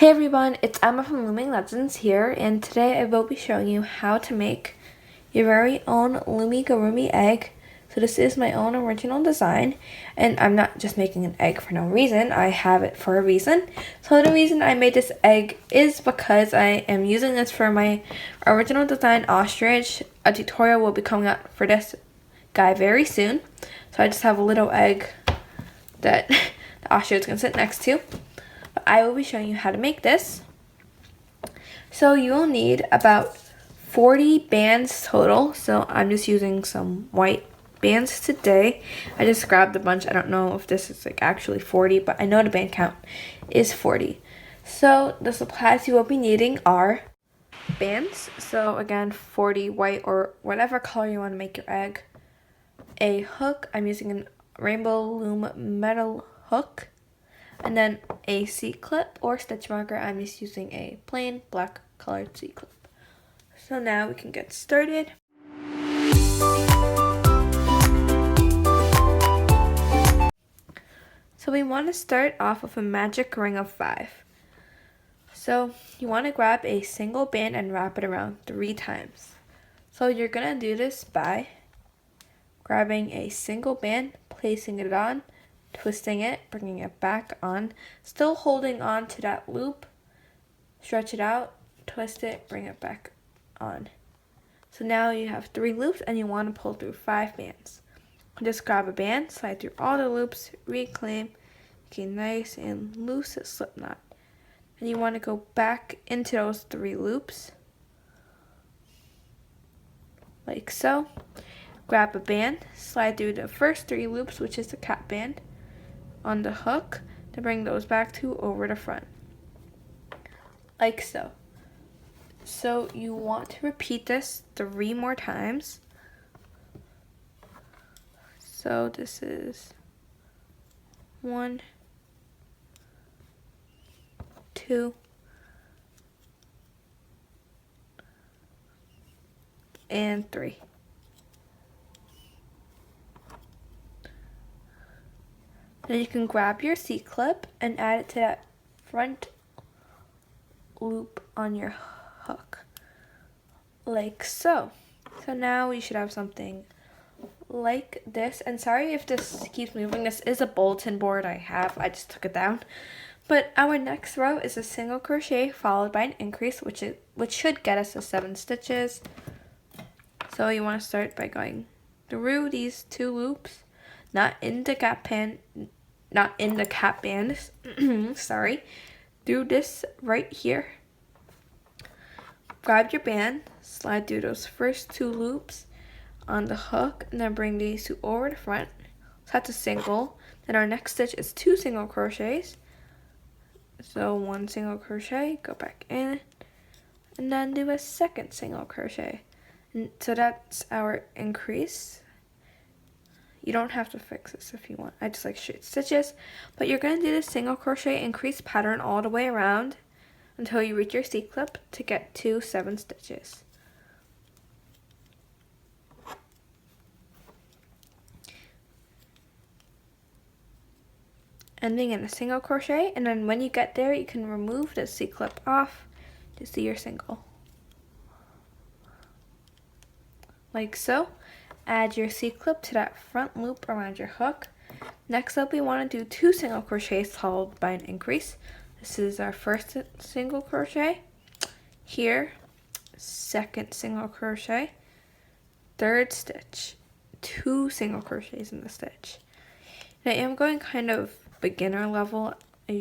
Hey everyone, it's Emma from LoomingLegends here, and today I will be showing you how to make your very own Loomigurumi egg. So this is my own original design, and I'm not just making an egg for no reason, I have it for a reason. So the reason I made this egg is because I am using this for my original design Ostrich. A tutorial will be coming out for this guy very soon. So I just have a little egg that the Ostrich is going to sit next to. I will be showing you how to make this. So you will need about 40 bands total. So I'm just using some white bands today. I just grabbed a bunch. I don't know if this is actually 40, but I know the band count is 40. So the supplies you will be needing are bands. So again, 40 white or whatever color you want to make your egg. A hook. I'm using a rainbow loom metal hook. And then a C-clip or stitch marker. I'm just using a plain black colored C-clip. So now we can get started. So we want to start off with a magic ring of 5. So you want to grab a single band and wrap it around 3 times. So you're going to do this by grabbing a single band, placing it on, twisting it, bringing it back on, still holding on to that loop, stretch it out, twist it, bring it back on. So now you have 3 loops and you want to pull through 5 bands. Just grab a band, slide through all the loops, reclaim, get a nice and loose slip knot. And you want to go back into those 3 loops, like so. Grab a band, slide through the first 3 loops, which is the cap band, on the hook to bring those back to over the front, like so. So you want to repeat this 3 more times. So this is 1, 2, and 3. Then you can grab your C-clip and add it to that front loop on your hook, like so. So now we should have something like this. And sorry if this keeps moving. This is a bulletin board I have. I just took it down. But our next row is a single crochet followed by an increase, which should get us to 7 stitches. So you want to start by going through these 2 loops, not in the cap band, sorry, through this right here. Grab your band, slide through those first 2 loops on the hook, and then bring these 2 over the front. So that's a single. Then our next stitch is 2 single crochets. So 1 single crochet, go back in, and then do a second single crochet. And so that's our increase. You don't have to fix this if you want. I just like straight stitches. But you're going to do the single crochet increase pattern all the way around until you reach your C-clip to get to 7 stitches. Ending in a single crochet, and then when you get there you can remove the C-clip off to see your single. Like so. Add your C-clip to that front loop around your hook. Next up, we want to do 2 single crochets followed by an increase. This is our first single crochet. Here, second single crochet, third stitch, 2 single crochets in the stitch. Now I am going kind of beginner level. I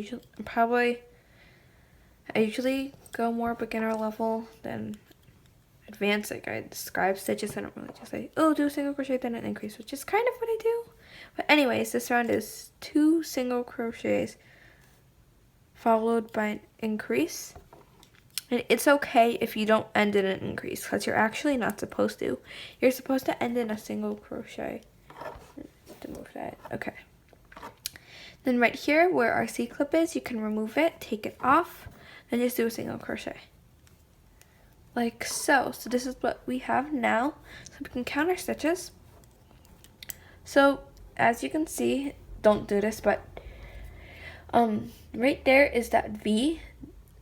usually go more beginner level than advanced. Like I describe stitches. I don't really just say, oh, do a single crochet then an increase, which is kind of what I do. But anyways, this round is 2 single crochets followed by an increase. And it's okay if you don't end in an increase, because you're actually not supposed to. You're supposed to end in a single crochet. To move that. Okay. Then right here where our C-clip is, you can remove it, take it off, then just do a single crochet. Like so. So this is what we have now. So we can count our stitches. So as you can see, don't do this, but right there is that V.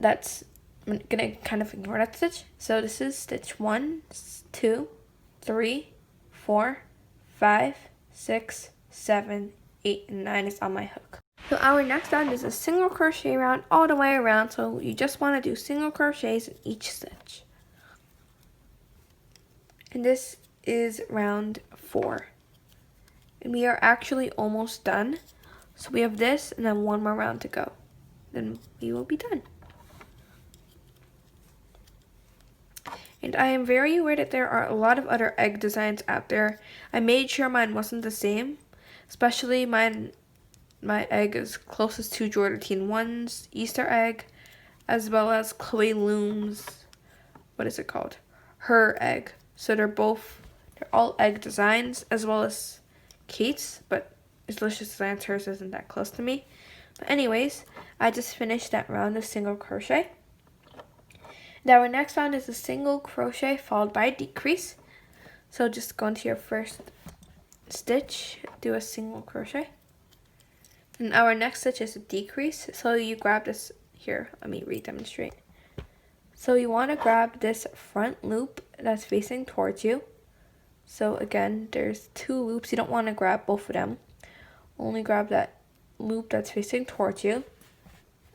I'm gonna kind of ignore that stitch. So this is stitch 1, 2, 3, 4, 5, 6, 7, 8, and 9 is on my hook. So our next round is a single crochet round all the way around. So you just want to do single crochets in each stitch. And this is round 4. And we are actually almost done. So we have this and then one more round to go. Then we will be done. And I am very aware that there are a lot of other egg designs out there. I made sure mine wasn't the same. Especially my egg is closest to Jordan 1's Easter egg, as well as Chloe Loom's, what is it called? Her egg. So they're all egg designs, as well as Kate's, but Delicious Designs, hers isn't that close to me. But anyways, I just finished that round of single crochet. Now our next round is a single crochet followed by a decrease. So just go into your first stitch, do a single crochet. And our next stitch is a decrease. So you grab this here, let me re-demonstrate. So you want to grab this front loop that's facing towards you. So again, there's 2 loops. You don't want to grab both of them. Only grab that loop that's facing towards you.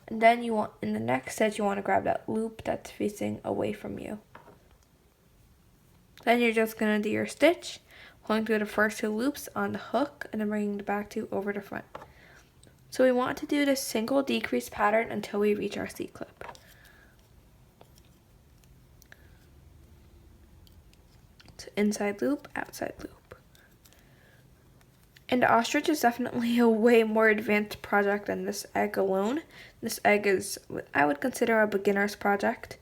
And then in the next stitch, you want to grab that loop that's facing away from you. Then you're just going to do your stitch, pulling through the first 2 loops on the hook, and then bringing the back 2 over the front. So we want to do this single decrease pattern until we reach our C-clip. So inside loop, outside loop. And the ostrich is definitely a way more advanced project than this egg alone. This egg is what I would consider a beginner's project.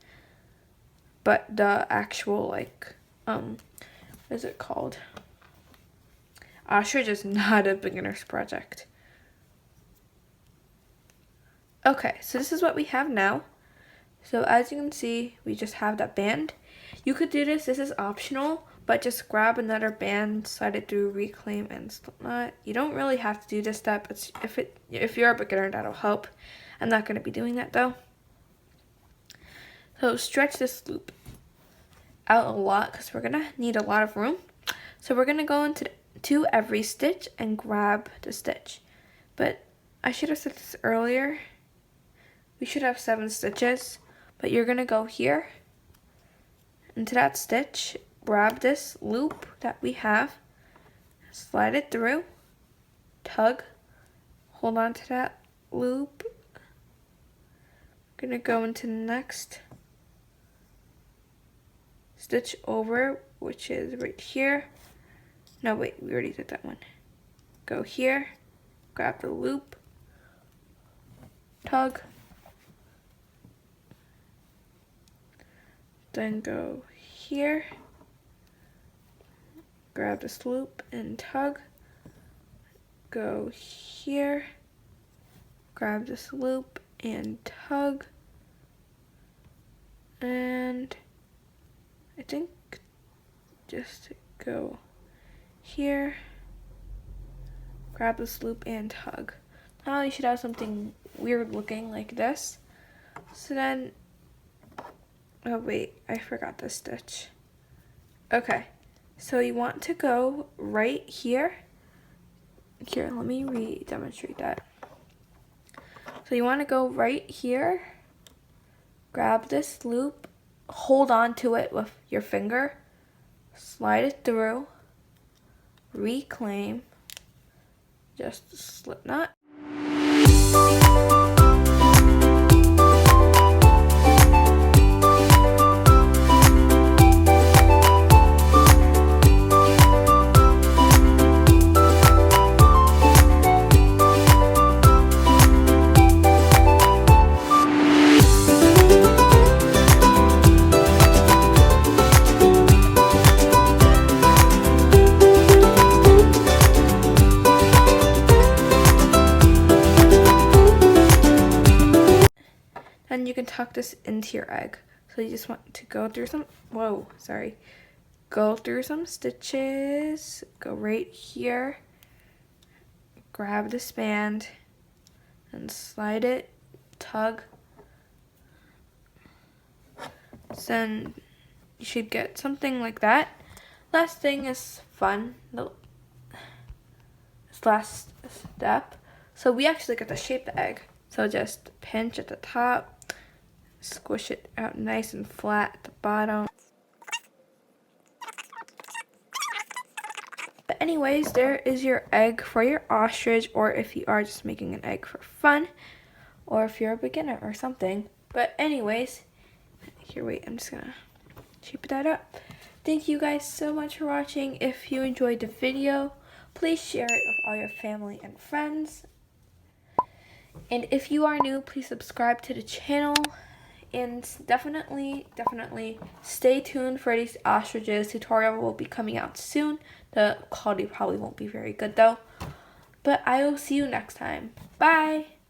But the actual, what is it called? Ostrich is not a beginner's project. Okay, so this is what we have now. So as you can see, we just have that band. You could do this is optional, but just grab another band, slide it through, reclaim, and slipknot. You don't really have to do this step. If you're a beginner, that'll help. I'm not going to be doing that though. So stretch this loop out a lot because we're going to need a lot of room. So we're going to go to every stitch and grab the stitch. But I should have said this earlier. We should have 7 stitches, but you're going to go here into that stitch, grab this loop that we have, slide it through, tug, hold on to that loop. We're going to go into the next stitch over, which is right here. No, wait, we already did that one. Go here, grab the loop, tug, then go here, grab this loop and tug, go here, grab this loop and tug, and I think just go here, grab this loop and tug. Now you should have something weird looking like this. So then, oh wait, I forgot this stitch. Okay, so you want to go right here. Here, let me re-demonstrate that. So you want to go right here, grab this loop, hold on to it with your finger, slide it through, reclaim, just slip knot. Then you can tuck this into your egg. So you just want to go through go through some stitches, go right here, grab this band and slide it, tug, then you should get something like that. Last thing is fun. This last step. So we actually get to shape the egg. So just pinch at the top, squish it out nice and flat at the bottom. But anyways, there is your egg for your ostrich, or if you are just making an egg for fun, or if you're a beginner or something. But anyways, here, wait, I'm just gonna shape that up. Thank you guys so much for watching. If you enjoyed the video, please share it with all your family and friends. And if you are new, please subscribe to the channel. And definitely stay tuned for these ostriches. Tutorial will be coming out soon. The quality probably won't be very good though. But I will see you next time. Bye!